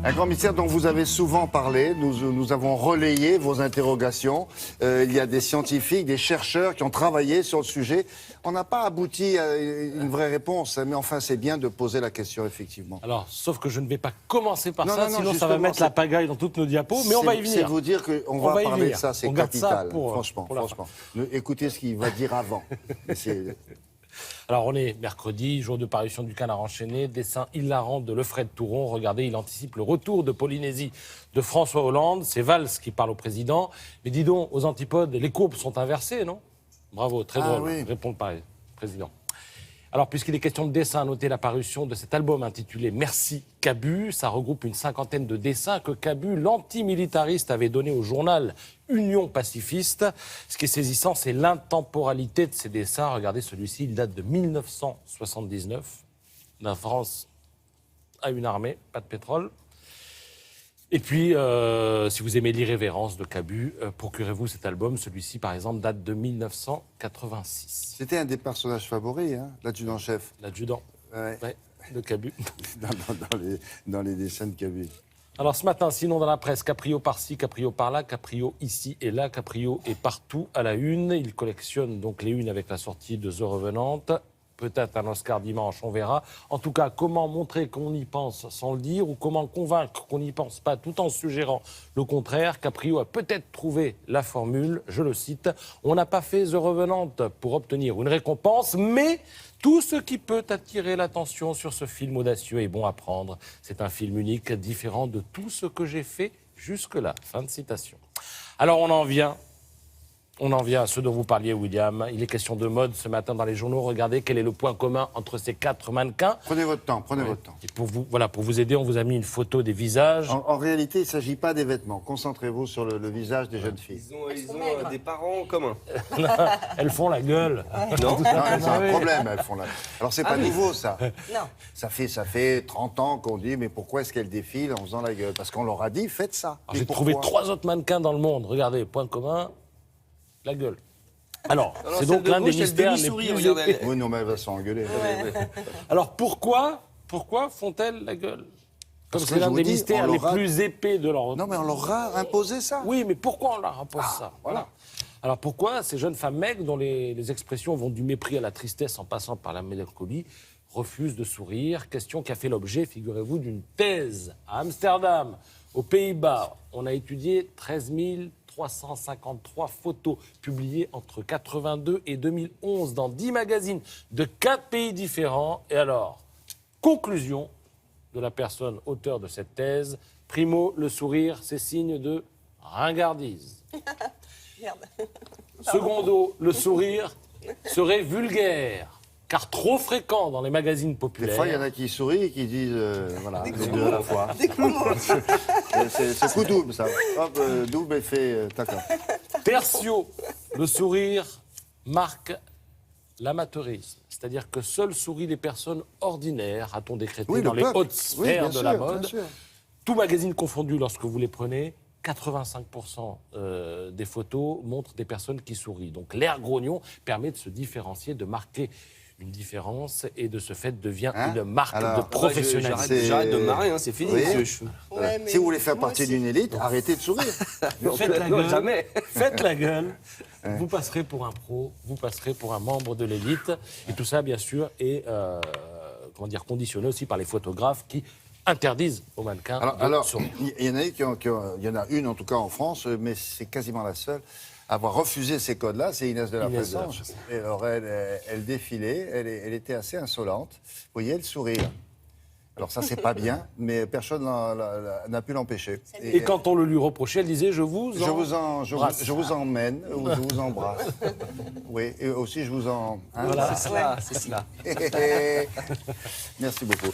Un grand mystère dont vous avez souvent parlé. Nous avons relayé vos interrogations. Il y a des scientifiques, des chercheurs qui ont travaillé sur le sujet. On n'a pas abouti à une vraie réponse, mais enfin, c'est bien de poser la question, effectivement. Alors, sauf que je ne vais pas commencer par Non, ça, non, sinon ça justement, va mettre la pagaille dans toutes nos diapos, mais on va y venir. C'est vous dire qu'on va y parler de venir. ça, c'est On garde ça capital, pour, franchement. pour la fin. Écoutez ce qu'il va dire avant. Alors, on est mercredi, jour de parution du Canard enchaîné, dessin hilarant de Lefred Touron. Regardez, il anticipe le retour de Polynésie de François Hollande. C'est Valls qui parle au président. Mais dis donc, aux antipodes, les courbes sont inversées, non? Bravo, très drôle, oui. répond le président. Alors, puisqu'il est question de dessin, notez la parution de cet album intitulé Merci Cabu. Ça regroupe une cinquantaine de dessins que Cabu, l'antimilitariste, avait donnés au journal Union pacifiste. Ce qui est saisissant, c'est l'intemporalité de ces dessins. Regardez celui-ci, il date de 1979. La France a une armée, pas de pétrole. Et puis, si vous aimez l'irrévérence de Cabu, procurez-vous cet album. Celui-ci, par exemple, date de 1986. C'était un des personnages favoris, hein, l'adjudant-chef. L'adjudant Ouais. de Cabu. dans les dessins de Cabu. Alors ce matin, sinon dans la presse, Caprio par-ci, Caprio par-là, Caprio ici et là, Caprio est partout à la une. Il collectionne donc les unes avec la sortie de The Revenant. Peut-être un Oscar dimanche, on verra. En tout cas, comment montrer qu'on y pense sans le dire ou comment convaincre qu'on n'y pense pas tout en suggérant le contraire. Caprio a peut-être trouvé la formule, je le cite, « On n'a pas fait The Revenant pour obtenir une récompense, mais tout ce qui peut attirer l'attention sur ce film audacieux est bon à prendre. C'est un film unique, différent de tout ce que j'ai fait jusque-là. » Fin de citation. Alors on en vient à ce dont vous parliez, William. Il est question de mode ce matin dans les journaux. Regardez quel est le point commun entre ces quatre mannequins. Prenez votre temps, prenez votre temps. Et pour vous aider, on vous a mis une photo des visages. En réalité, il ne s'agit pas des vêtements. Concentrez-vous sur le visage des jeunes filles. Ils ont des parents communs. Elles font la gueule. Non, Non, elles ont un problème, elles font là. Alors, c'est pas nouveau, ça. Non. Ça fait 30 ans qu'on dit, mais pourquoi est-ce qu'elles défilent en faisant la gueule? Parce qu'on leur a dit, faites ça. Alors, j'ai trouvé 3 autres mannequins dans le monde. Regardez, point commun, la gueule. Alors, c'est donc l'un des mystères les plus épais. Oui, non, mais elle va s'engueuler. Alors, pourquoi font-elles la gueule? Comme Parce c'est que l'un je vous des dis, mystères on les leur a- plus épais de leur... Non, mais on leur a imposé ça. Oui, mais pourquoi on leur impose ça? voilà. Alors pourquoi ces jeunes femmes maigres, dont les expressions vont du mépris à la tristesse en passant par la mélancolie, refusent de sourire? Question qui a fait l'objet, figurez-vous, d'une thèse à Amsterdam, aux Pays-Bas. On a étudié 13 353 photos publiées entre 82 et 2011 dans 10 magazines de 4 pays différents. Et alors, conclusion de la personne auteur de cette thèse, primo, le sourire, c'est signe de ringardise. Merde. Secondo, le sourire serait vulgaire, car trop fréquent dans les magazines Des populaires. fois, il y en a qui sourient et qui disent, voilà, les deux à la fois. Des gros mots. C'est coup double, ça. Hop, double effet, d'accord. Tertio, le sourire marque l'amateurisme. C'est-à-dire que seuls sourient les personnes ordinaires, a-t-on décrété, Oui, le dans les peuple. hautes Oui, sphères bien de la sûr, mode. bien sûr. Tout magazine confondu, lorsque vous les prenez, 85% des photos montrent des personnes qui sourient. Donc l'air grognon permet de se différencier, de marquer une différence et de ce fait devient Hein? une marque Alors, de professionnalisme. c'est- J'arrête de me marrer, hein, c'est fini. Oui. monsieur. Ouais, mais Si vous voulez faire moi partie aussi. d'une élite, arrêtez de sourire. Faites la Non, gueule, jamais. faites la gueule, vous passerez pour un pro, vous passerez pour un membre de l'élite. Et tout ça, bien sûr, est conditionné aussi par les photographes qui interdisent aux mannequins Alors, de sourire. il y en a il y en a une en tout cas en France, mais c'est quasiment la seule à avoir refusé ces codes-là, c'est Inès de la Inès de la Fressange. Et alors elle défilait, elle était assez insolente. Vous voyez, elle sourire. Alors ça, c'est pas bien, mais personne n'a pu l'empêcher. Et quand on le lui reprochait, elle disait « je vous je vous emmène ou je vous embrasse. Oui, et aussi je vous en... hein, Voilà. C'est cela, c'est cela. Merci beaucoup.